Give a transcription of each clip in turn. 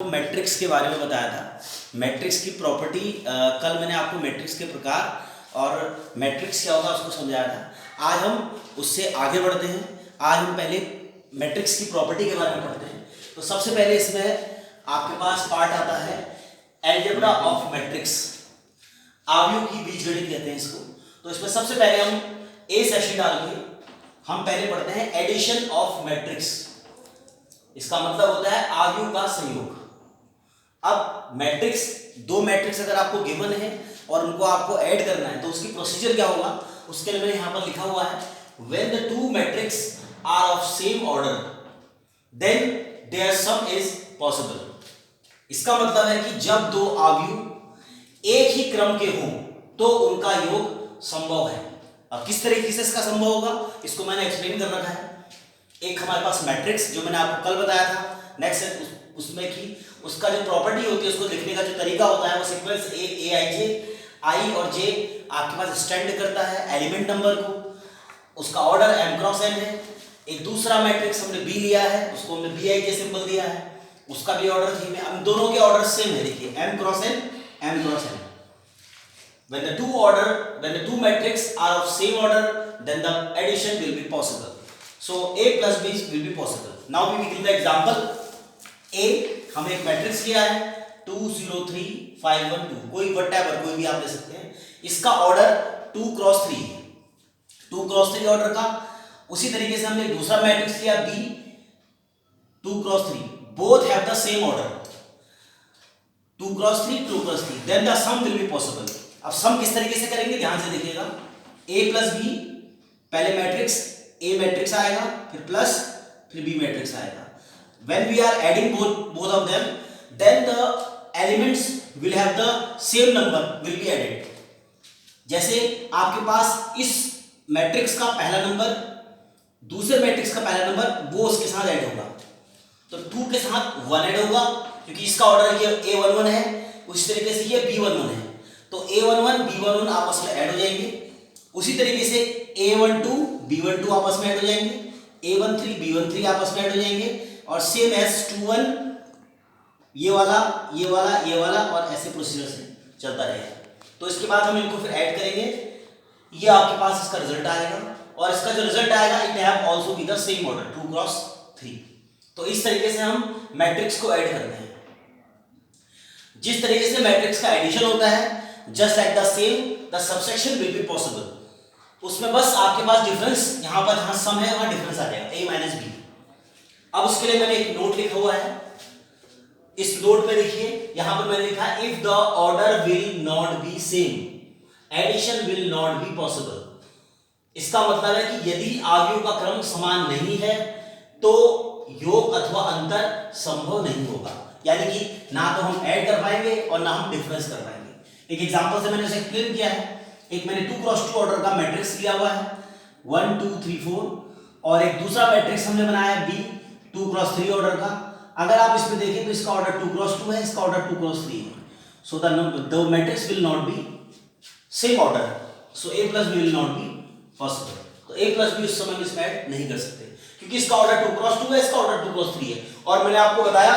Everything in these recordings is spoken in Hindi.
मैट्रिक्स के बारे में बताया था। मैट्रिक्स की प्रॉपर्टी कल मैंने आपको मैट्रिक्स के प्रकार और मैट्रिक्स क्या होता है उसको समझाया था। आज हम उससे आगे बढ़ते हैं। आज हम पहले मैट्रिक्स की प्रॉपर्टी के बारे में पढ़ते हैं। तो सबसे पहले इसमें आपके पास पार्ट आता है अलजेब्रा ऑफ मैट्रिक्स, आव्यूह की बीजगणित कहते हैं इसको। तो इसमें सबसे पहले हम ए सेक्शन डाल के हम पहले पढ़ते हैं एडिशन ऑफ मैट्रिक्स। इसका मतलब होता है आव्यूह का संयोग। अब मैट्रिक्स, दो मैट्रिक्स अगर आपको गिवन है और उनको आपको ऐड करना है तो उसकी प्रोसीजर क्या होगा, उसके लिए मैंने यहां पर लिखा हुआ है when the two matrix are of same order then their sum is possible. इसका मतलब है कि जब दो आव्यूह एक ही क्रम के हों तो उनका योग संभव है। अब किस तरीके से इसका संभव होगा इसको मैंने एक्सप्लेन कर रखा है। एक हमारे पास मैट्रिक्स जो मैंने आपको कल बताया था, नेक्स्ट है उसमें कि उसका जो प्रॉपर्टी होती है उसको लिखने का जो तरीका होता है वो सीक्वेंस ए आई जे, आई और जे आपके पास स्टैंड करता है एलिमेंट नंबर को, उसका ऑर्डर m क्रॉस n है। एक दूसरा मैट्रिक्स हमने बी लिया है, उसको हमने बी आई जे सिंबल दिया है, उसका भी ऑर्डर थी में। हम दोनों के ऑर्डर सेम है, देखिए m cross n, m cross n। when the two matrices are of same order then the addition will be possible, so a plus b will be possible. Now we will give the example. a हमने एक मैट्रिक्स लिया है 2 0 3 5 1 2, कोई व्हाटएवर कोई भी आप ले सकते हैं। इसका ऑर्डर 2 क्रॉस 3 है, 2 क्रॉस 3 ऑर्डर का। उसी तरीके से हमने दूसरा मैट्रिक्स लिया b 2 cross 3, both have the same order 2 cross 3 2 cross 3, then the sum will be possible. अब सम किस तरीके से करेंगे ध्यान से देखिएगा। a प्लस बी, पहले मैट्रिक्स a मैट्रिक्स आएगा, फिर प्लस, फिर b मैट्रिक्स आएगा। when we are adding both of them then the elements will have the same number will be added। जैसे आपके पास इस मैट्रिक्स का पहला नंबर दूसरे मैट्रिक्स का पहला नंबर वो उसके साथ ऐड होगा, तो 2 के साथ 1 ऐड होगा क्योंकि इसका ऑर्डर ये a11 है, उसी तरीके से ये b11 है, तो a11 b11 आपस में ऐड हो जाएंगे। उसी तरीके से a12 b12 आपस में ऐड हो जाएंगे, a13 b13 आपस में ऐड हो जाएंगे, और सेम एस 21 ये वाला ये वाला ये वाला, और ऐसे प्रोसीजर से चलता रहेगा। तो इसके बाद हम इनको फिर ऐड करेंगे, ये आपके पास इसका रिजल्ट आएगा, और इसका जो रिजल्ट आएगा it have also be the same order 2 cross 3। तो इस तरीके से हम मैट्रिक्स को ऐड करते हैं। जिस तरीके से मैट्रिक्स का एडिशन होता है just like the same the subsection will be possible. उसमें बस आपके पास डिफरेंस यहां पर जहां सम है वहां डिफरेंस आ जाएगा a माइनस बी। अब उसके लिए मैंने एक नोट लिखा हुआ है, इस नोट पे देखिए यहां पर मैंने लिखा है if the order will not be same addition will not be possible. इसका मतलब है कि यदि आव्यूह का क्रम समान नहीं है तो योग अथवा अंतर संभव नहीं होगा, यानी कि ना तो हम ऐड कर पाएंगे और ना हम डिफरेंस कर पाएंगे। एक एग्जांपल से मैंने उसे एक्सप्लेन किया है। एक मैंने 2 क्रॉस 2 ऑर्डर का मैट्रिक्स लिया हुआ है 1 2 3 4, और एक दूसरा मैट्रिक्स हमने बनाया है b 2 क्रॉस 3 ऑर्डर का। अगर आप इसमें देखें तो इसका ऑर्डर 2 क्रॉस 2 है, इसका ऑर्डर 2 क्रॉस 3 है, so the matrix will not be same order, so a plus b will not be possible. तो a प्लस b उस समय इसमें ऐड नहीं कर सकते क्योंकि इसका ऑर्डर 2 क्रॉस 2 है, इसका ऑर्डर 2 क्रॉस 3 है। और मैंने आपको बताया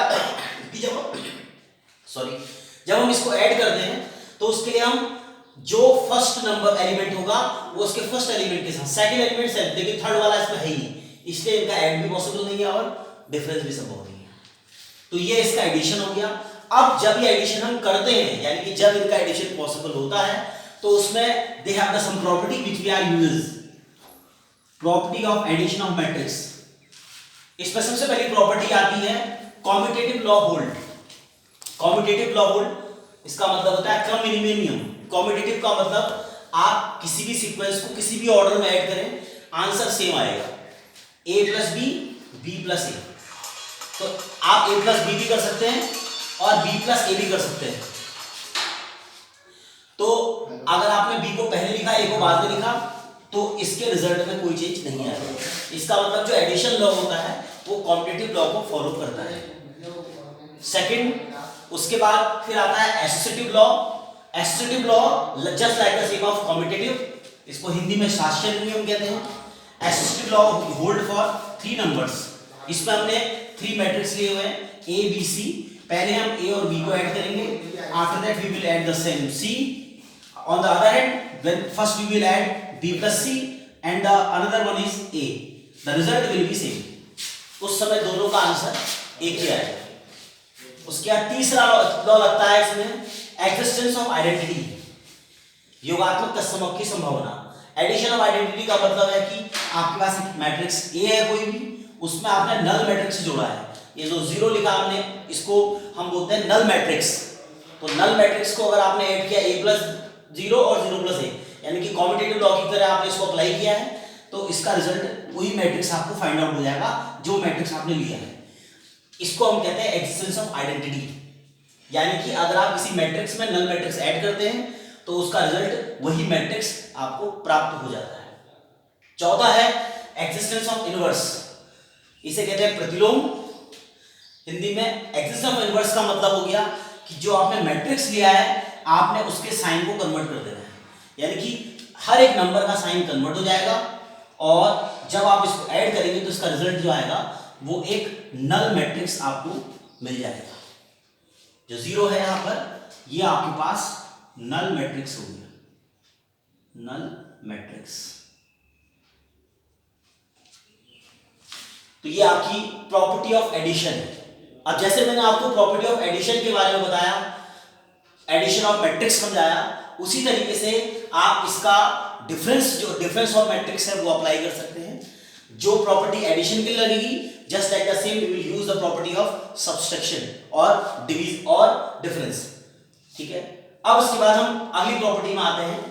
कि जब हम इसको ऐड करते हैं तो उसके लिए हम जो फर्स्ट नंबर एलिमेंट होगा वो उसके फर्स्ट एलिमेंट के साथ सेकंड एलिमेंट से, लेकिन थर्ड वाला इसमें है ही नहीं, इसलिए इनका ऐड भी पॉसिबल नहीं है और डिफरेंस भी संभव नहीं है। तो ये इसका एडिशन हो गया। अब जब ये एडिशन हम करते हैं, यानी कि जब इनका एडिशन पॉसिबल होता है तो उसमें they have the same property which we are use, property of addition of matrix. इसमें सबसे पहली प्रॉपर्टी आती है commutative law hold. Commutative law hold इसका मतलब होता है क्रम विनिमय नियम। कॉम्यूटेटिव का मतलब आप किसी भी सीक्वेंस को किसी भी ऑर्डर में ऐड करें आंसर सेम आएगा, a plus B B plus A. तो आप a प्लस बी भी कर सकते हैं और b प्लस ए भी कर सकते हैं। तो अगर आपने b को पहले लिखा a को बाद में लिखा तो इसके रिजल्ट में कोई चेंज नहीं आएगा। इसका मतलब जो एडिशन लॉ होता है वो कॉम्पिटिटिव लॉ को फॉलो करता है। सेकंड, उसके बाद फिर आता है associative law. Associative law just like the same of competitive, इसको हिंदी में शास्त्रीय नियम कहते हैं। Associative law hold for 3 numbers. इसमें हमने 3 मैट्रिक्स लिए हुए हैं a b c। पहले हम ए और बी को ऐड करेंगे, after that we will add the same C on the other hand, when first we will add B plus C and the another one is A, the result will be same. उस समय दोनों का आंसर एक ही आएगा। उसके बाद तीसरा लॉ लगता है इसमें, एक्जिस्टेंस ऑफ आइडेंटिटी, योगात्मक तत्समक की संभावना। एडिशन ऑफ आइडेंटिटी का मतलब है कि आपके पास एक मैट्रिक्स ए है कोई भी, उसमें आपने नल मैट्रिक्स जोड़ा है, ये जो जीरो लिखा हमने इसको हम बोलते हैं नल मैट्रिक्स। तो नल मैट्रिक्स को अगर आपने ऐड किया ए प्लस जीरो और जीरो प्लस ए, यानी कि कॉम्पिटिटिव लॉ की तरह आपने इसको अप्लाई किया है, तो इसका रिजल्ट वही मैट्रिक्स आपको फाइंड आउट हो जाएगा जो मैट्रिक्स आपने लिया है। इसको हम कहते हैं एक्जिस्टेंस ऑफ आइडेंटिटी, यानी कि अगर आप किसी मैट्रिक्स में नल मैट्रिक्स ऐड करते हैं तो उसका रिजल्ट वही मैट्रिक्स आपको प्राप्त हो जाता है। चौथा है एक्जिस्टेंस ऑफ इनवर्स, इसे कहते हैं प्रतिलोम। हिंदी में एक्जिस्टेंस ऑफ इनवर्स का मतलब हो गया कि जो आपने मैट्रिक्स लिया है आपने उसके साइन को कन्वर्ट कर देना है, यानी कि हर एक नंबर का साइन कन्वर्ट हो जाएगा और जब आप इसको ऐड करेंगे तो इसका रिजल्ट जो आएगा वो एक नल मैट्रिक्स आपको मिल जाएगा। जो जीरो है यहां पर, ये आपके पास नल मैट्रिक्स हो गया, नल मैट्रिक्स। तो ये आपकी प्रॉपर्टी ऑफ एडिशन है। अब जैसे मैंने आपको प्रॉपर्टी ऑफ एडिशन के बारे में बताया, एडिशन ऑफ मैट्रिक्स समझाया, उसी तरीके से आप इसका डिफरेंस, जो डिफरेंस ऑफ मैट्रिक्स है वो अप्लाई कर सकते हैं। जो प्रॉपर्टी एडिशन के लिए लगेगी, just like the same we will use the property of subtraction और डिवीजन और डिफरेंस। ठीक है, अब उसके बाद हम अगली प्रॉपर्टी में आते हैं।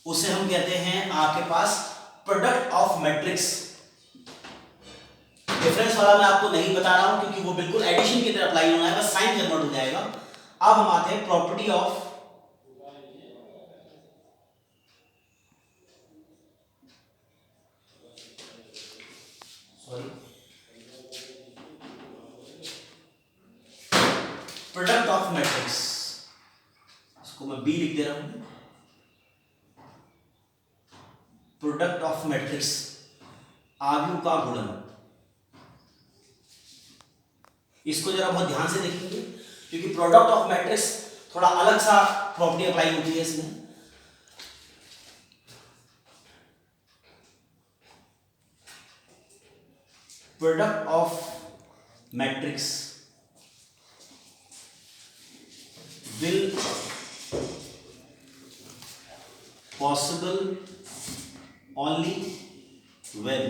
उसे हम कहते हैं आपके पास प्रोडक्ट ऑफ मैट्रिक्स। डिफरेंस वाला मैं आपको नहीं बता रहा हूं क्योंकि वो बिल्कुल एडिशन की तरह अप्लाई होना है, बस साइन कन्वर्ट हो जाएगा। अब हम आते हैं property of product of matrix, इसको मैं बी लिख दे रहा हूं। प्रोडक्ट ऑफ मैट्रिक्स, आव्यूह का गुणन। इसको जरा बहुत ध्यान से देखेंगे क्योंकि प्रोडक्ट ऑफ मैट्रिक्स थोड़ा अलग सा प्रॉपर्टी अप्लाई होती है इसमें। Product of matrix will possible only when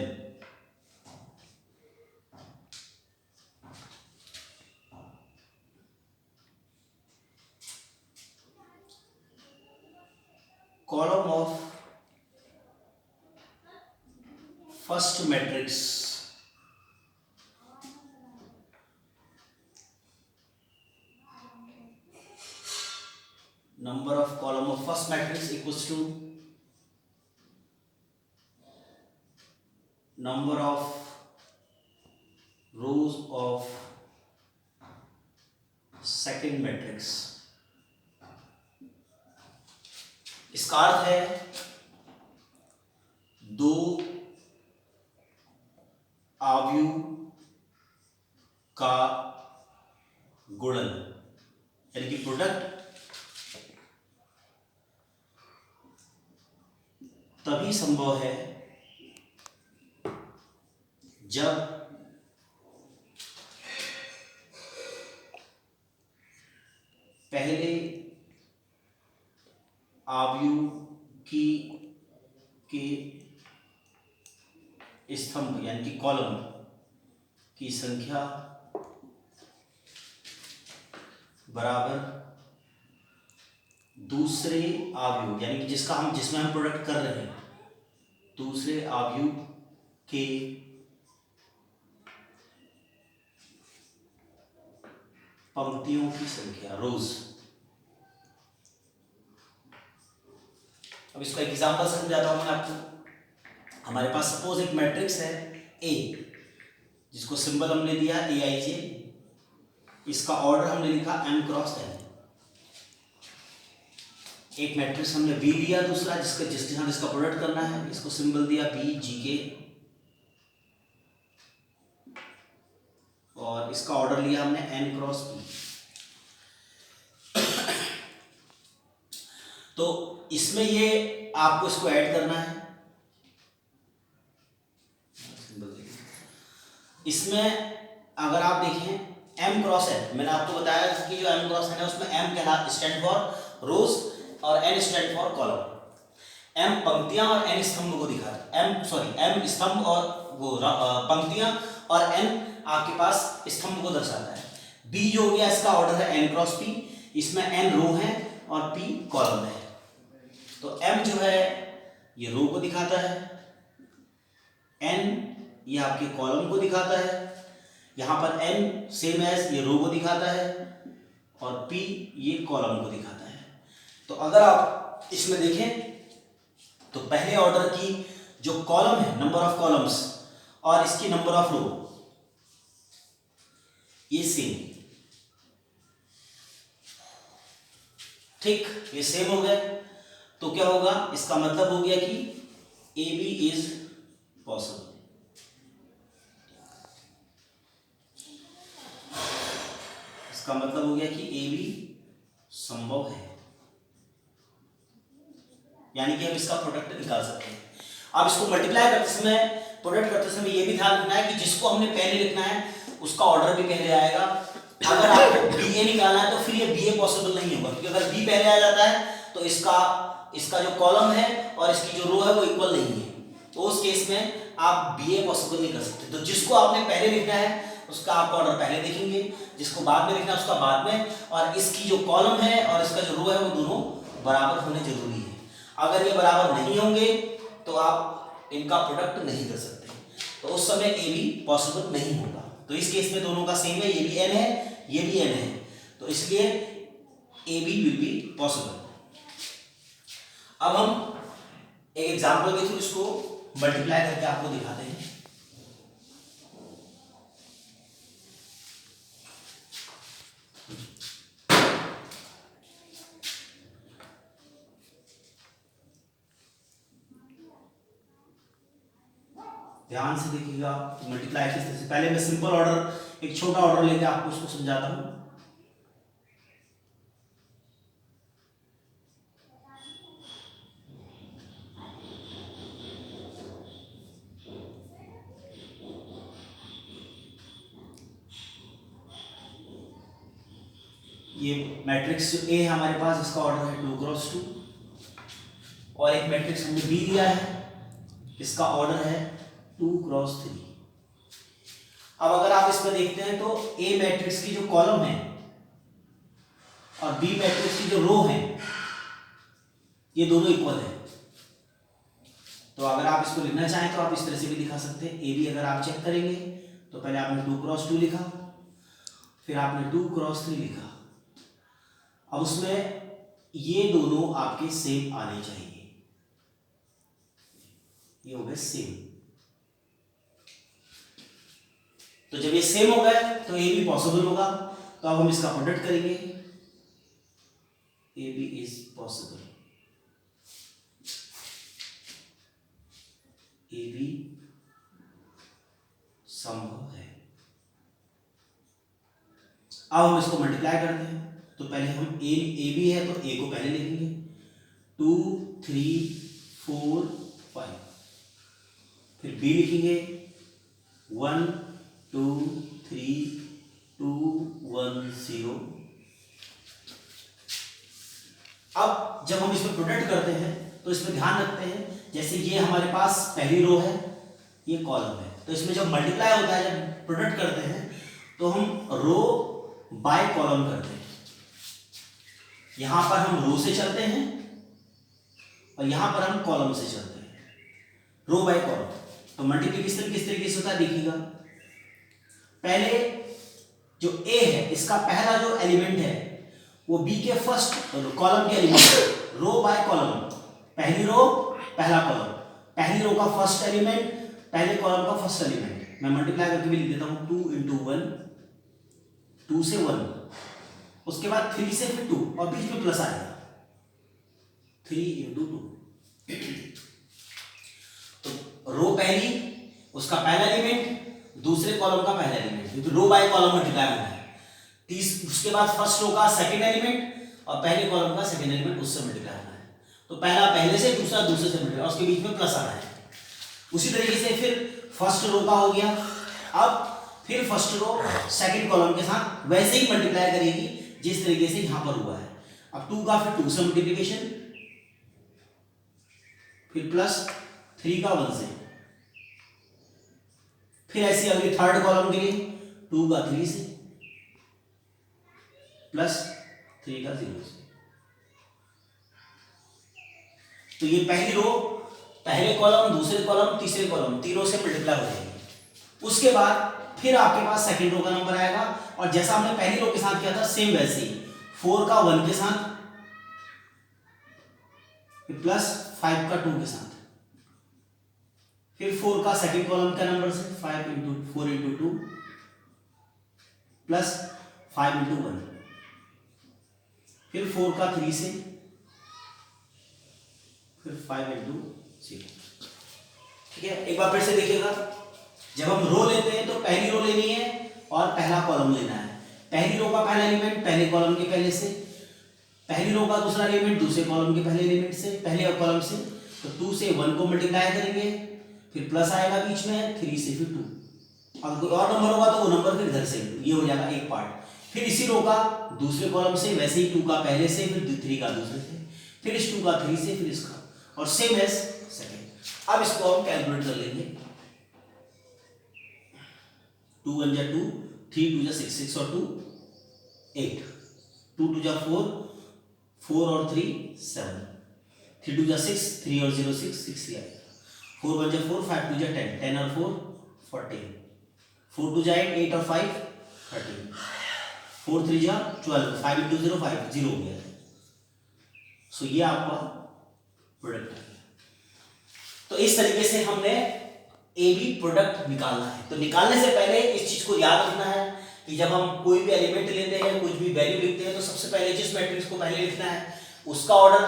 column of first matrix number of column of first matrix equals to number of rows of second matrix। इसका अर्थ है दो आव्यूह का गुणन, यानी कि प्रोडक्ट तभी संभव है जब पहले आव्यूह के स्तंभ यानी कि कॉलम की संख्या बराबर दूसरे आव्यूह, यानी कि जिसमें हम प्रोडक्ट कर रहे हैं, दूसरे आव्यूह के पंक्तियों की संख्या, रोज। अब इसका एग्जांपल समझाता हूं मैं आपको। हमारे पास सपोज एक मैट्रिक्स है ए, जिसको सिंबल हमने दिया ए आई जे, इसका ऑर्डर हमने लिखा m क्रॉस n। एक मैट्रिक्स हमने बी लिया, दूसरा जिसके साथ इसका प्रोडक्ट करना है, इसको सिंबल दिया बी जी के, और इसका ऑर्डर लिया हमने एन क्रॉस पी। तो इसमें ये आपको इसको ऐड करना है, इसमें अगर आप देखें एम क्रॉस एन, मैंने आपको बताया कि जो एम क्रॉस एन है उसमें एम कहला स्टैंड फॉर रोज और N stand for column. M पंक्तियां और एन स्तंभ को दिखाता है, एम स्तंभ और वो पंक्तियां और एन आपके पास स्तंभ को दर्शाता है। बी जो हो गया इसका ऑर्डर है एन क्रॉस पी, इसमें एन रो है और पी कॉलम है। तो एम जो है ये रो को दिखाता है, एन ये आपके कॉलम को दिखाता है, यहां पर एन सेम एज ये रो को दिखाता है और पी ये कॉलम को दिखाता है। तो अगर आप इसमें देखें तो पहले ऑर्डर की जो कॉलम है, नंबर ऑफ कॉलम्स, और इसकी नंबर ऑफ रो ये सेम, ठीक, ये सेम हो गए। तो क्या होगा, इसका मतलब हो गया कि ए बी इज पॉसिबल। इसका मतलब हो गया कि ए बी संभव है, यानी कि हम इसका प्रोडक्ट निकाल सकते हैं। अब इसको मल्टीप्लाई करते समय, प्रोडक्ट करते समय ये भी ध्यान रखना है कि जिसको हमने पहले लिखना है उसका ऑर्डर भी पहले आएगा। अगर आपको बी ए निकालना है तो फिर ये बी ए पॉसिबल नहीं होगा, क्योंकि अगर बी पहले आ जाता है तो इसका जो कॉलम है और इसकी जो रो है वो इक्वल नहीं है, तो उस केस में आप बी ए पॉसिबल नहीं कर सकते। तो जिसको आपने पहले लिखना है उसका आप ऑर्डर पहले देखेंगे, जिसको बाद में लिखना है उसका बाद में, और इसकी जो कॉलम है और इसका जो रो है वो दोनों बराबर होने जरूरी है। अगर ये बराबर नहीं होंगे तो आप इनका प्रोडक्ट नहीं कर सकते, तो उस समय ए बी पॉसिबल नहीं होगा। तो इस केस में दोनों का सेम है, ये भी एन है ये भी एन है, तो इसलिए A B will be possible. अब हम एक एग्जांपल के थ्रू इसको मल्टीप्लाई करके आपको दिखाते हैं। ध्यान से देखिएगा मल्टीप्लाई किस तरह से। पहले मैं सिंपल ऑर्डर, एक छोटा ऑर्डर लेके आपको इसको समझाता हूं। ये मैट्रिक्स ए है हमारे पास, इसका ऑर्डर है 2 क्रॉस 2, और एक मैट्रिक्स हमने बी दिया है, इसका ऑर्डर है 2 क्रॉस 3। अब अगर आप इसमें देखते हैं तो ए मैट्रिक्स की जो कॉलम है और बी मैट्रिक्स की जो रो है ये दोनों इक्वल है। तो अगर आप इसको लिखना चाहें तो आप इस तरह से भी दिखा सकते हैं। ए बी अगर आप चेक करेंगे तो पहले आपने 2 क्रॉस 2 लिखा, फिर आपने 2 क्रॉस 3 लिखा। अब उसमें ये दोनों आपके सेम आने चाहिए, ये हो गए सेम। तो जब ये सेम हो गए तो ए बी पॉसिबल होगा। तो अब हम इसका प्रोडक्ट करेंगे, A B is possible, A B संभव है। अब हम इसको मल्टीप्लाई करते हैं, तो पहले हम ए बी है तो ए को पहले लिखेंगे, 2 3 4 5, फिर बी लिखेंगे 1 2 3 2 1 0। अब जब हम इसमें प्रोडक्ट करते हैं तो इसमें ध्यान रखते हैं, जैसे ये हमारे पास पहली रो है, ये कॉलम है, तो इसमें जब मल्टीप्लाई होता है, जब प्रोडक्ट करते हैं तो हम रो बाय कॉलम करते हैं। यहां पर हम रो से चलते हैं और यहां पर हम कॉलम से चलते हैं, रो बाय कॉलम। तो मल्टीप्लिकेशन किस तरीके से होता है देखिएगा। पहले जो ए है इसका पहला जो एलिमेंट है वो बी के फर्स्ट कॉलम के एलिमेंट, रो बाय कॉलम, पहली रो पहला कॉलम, पहली रो का फर्स्ट एलिमेंट पहले कॉलम का फर्स्ट एलिमेंट। मैं मल्टीप्लाई करके भी लिख देता हूं, 2 × 1, 2 से 1, उसके बाद 3 से फिर 2 और बीच में प्लस आएगा। 3 × 2। तो रो पहली, उसका पहला एलिमेंट, दूसरे कॉलम का पहला एलिमेंट, क्योंकि रो बाय कॉलम मल्टीप्लाई होना है। उसके बाद फर्स्ट रो का सेकंड एलिमेंट और पहले कॉलम का सेकंड एलिमेंट उससे मल्टीप्लाई होना है। तो पहला पहले से, दूसरा दूसरे से मल्टीप्लाई, उसके बीच में प्लस आना है। उसी तरीके से फिर फर्स्ट रो का हो गया। अब फिर फर्स्ट रो सेकंड कॉलम के साथ वैसे ही मल्टीप्लाई करेगी जिस तरीके से यहां पर हुआ है। अब 2 का फिर 2 से मल्टीप्लिकेशन, फिर प्लस 3 का 1 से, फिर ऐसे अगली थर्ड कॉलम के लिए 2 का 3 से, प्लस 3 का 0 से। तो ये पहली रो, पहले कॉलम, दूसरे कॉलम, तीसरे कॉलम, तीनों से मल्टीप्लाई हो जाएगी। उसके बाद फिर आपके पास सेकंड रो का नंबर आएगा, और जैसा हमने पहली रो के साथ किया था सेम वैसे ही 4 का 1 के साथ, प्लस 5 का 2 के साथ, फिर 4 का सेकंड कॉलम का नंबर से 5 × 4 × 2 प्लस 5 × 1, फिर 4 का 3 से, फिर 5 × 0। ठीक है, एक बार फिर से देखिएगा। जब हम रो लेते हैं तो पहली रो लेनी है और पहला कॉलम लेना है। पहली रो का पहला एलिमेंट पहले कॉलम के पहले से, पहली रो का दूसरा एलिमेंट दूसरे कॉलम के पहले एलिमेंट से, पहले कॉलम से। तो 2 से 1 को मल्टीप्लाई करेंगे, फिर प्लस आएगा बीच में, 3 से फिर 2। अगर कोई और नंबर होगा तो वो नंबर फिर इधर से, ये हो जाएगा एक पार्ट। फिर इसी रो का दूसरे कॉलम से वैसे ही 2 का पहले से, फिर 3 का दूसरे से, फिर इस 2 का 3 से, फिर इसका, और सेम एज सेकंड। अब इसको हम कैलकुलेट कर लेंगे। 2 × 1 = 2, 3 × 2 = 6, 6 और 2 8, 2 × 2 = 4, 4 और 3 7, 3 × 2 = 6, 3 और 0 6, 6 ही आएगा। 4 × 1 = 4, 5 × 2 = 10, 10 और 4 14, 4 × 2 = 8, 8 और 5 13, 4 × 3 = 12, 5 × 0 5, 0 हो गया। सो ये आपका प्रोडक्ट है। तो इस तरीके से हमने ए बी प्रोडक्ट निकालना है। तो निकालने से पहले इस चीज को याद रखना है कि जब हम कोई भी एलिमेंट लेते हैं, कुछ भी वैल्यू लिखते हैं, तो सबसे पहले जिस मैट्रिक्स को पहले लिखना है उसका ऑर्डर,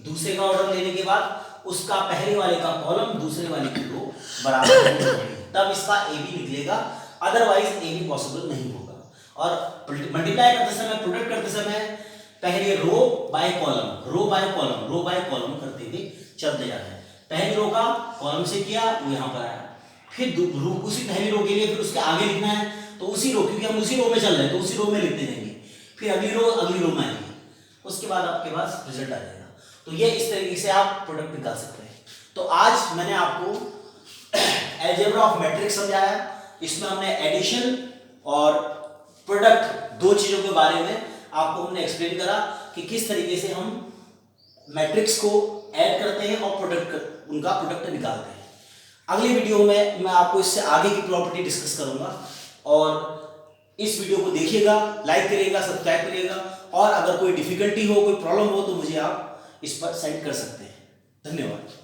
दूसरे का ऑर्डर लेने के बाद उसका पहले वाले का कॉलम दूसरे वाले की रो बराबर होनी चाहिए, तब इसका ए बी निकलेगा। अदरवाइज ए बी पॉसिबल नहीं होगा। और मल्टीप्लाई करते समय, प्रोडक्ट करते समय पहले row by column, row by column, row by column करते हुए चलते जाना है। पहली रो का कॉलम से किया, वो यहाँ पर आया, फिर उसी पहली रो के लिए फिर उसके आगे लिखना है, तो उसी रो, क्योंकि हम उसी रो में चल रहे हैं तो उसी रो में लिखते जाएंगे, फिर अगली रो में आएगी, उसके बाद आपके पास रिजल्ट आ जाएगा। तो ये इस तरीके से आप प्रोडक्ट निकाल सकते हैं। तो आज मैंने आपको अलजेब्रा ऑफ मैट्रिक्स समझाया। इसमें हमने एडिशन और प्रोडक्ट, दो चीजों के बारे में आपको हमने एक्सप्लेन करा कि किस तरीके से हम मैट्रिक्स को ऐड करते हैं और उनका प्रोडक्ट निकालते हैं। अगली वीडियो में मैं आपको इससे आगे की प्रॉपर्टी डिस्कस करूंगा, और इस वीडियो को देखिएगा, लाइक करिएगा, सब्सक्राइब करिएगा, और अगर कोई डिफिकल्टी हो, कोई प्रॉब्लम हो तो मुझे आप इस पर सेंड कर सकते हैं। धन्यवाद।